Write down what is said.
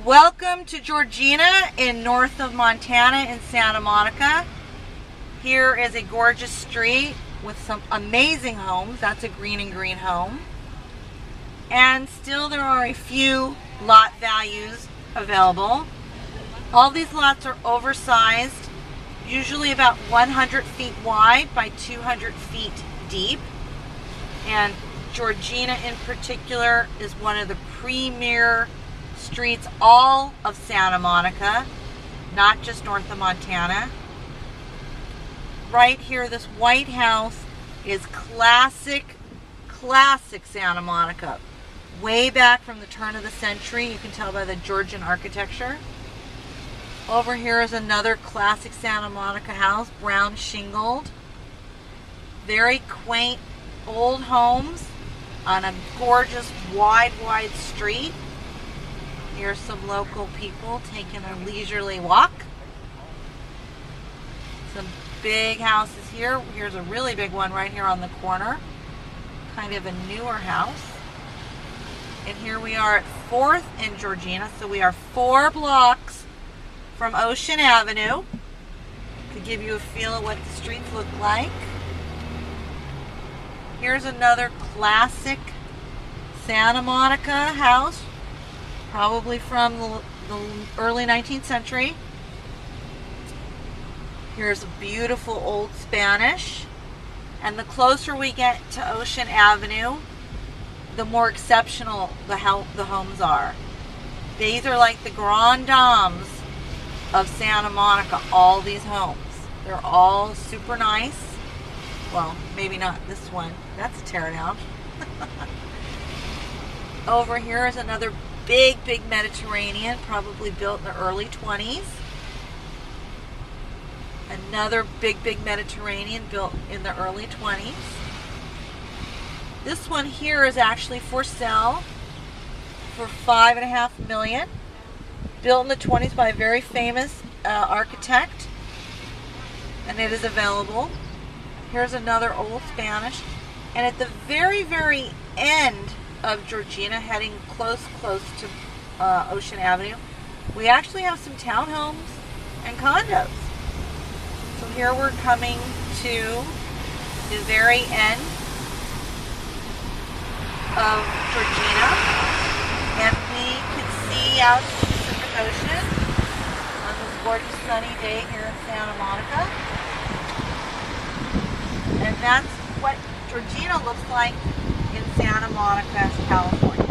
Welcome to Georgina in north of Montana in Santa Monica. Here is a gorgeous street with some amazing homes. That's a green and green home. And still there are a few lot values available. All these lots are oversized, usually about 100 feet wide by 200 feet deep. And Georgina in particular is one of the premier streets all of Santa Monica, not just north of Montana. Right here, this White House is classic Santa Monica. Way back from the turn of the century, you can tell by the Georgian architecture. Over here is another classic Santa Monica house, brown shingled. Very quaint old homes on a gorgeous wide street. Here's some local people taking a leisurely walk. Some big houses here. Here's a really big one right here on the corner. Kind of a newer house. And here we are at 4th and Georgina. So we are 4 blocks from Ocean Avenue. To give you a feel of what the streets look like. Here's another classic Santa Monica house. Probably from the early 19th century. Here's a beautiful old Spanish. And the closer we get to Ocean Avenue, the more exceptional the homes are. These are like the grand dames of Santa Monica, all these homes. They're all super nice. Well, maybe not this one. That's a teardown. Over here is another big Mediterranean, probably built in the early 20s. Another big Mediterranean built in the early 20s. This one here is actually for sale for $5.5 million. Built in the 20s by a very famous architect. And it is available. Here's another old Spanish. And at the very end of Georgina, heading close to Ocean Avenue, we actually have some townhomes and condos. So here we're coming to the very end of Georgina, and we can see out to the Pacific Ocean on this gorgeous sunny day here in Santa Monica. And that's what Georgina looks like in Santa Monica, California.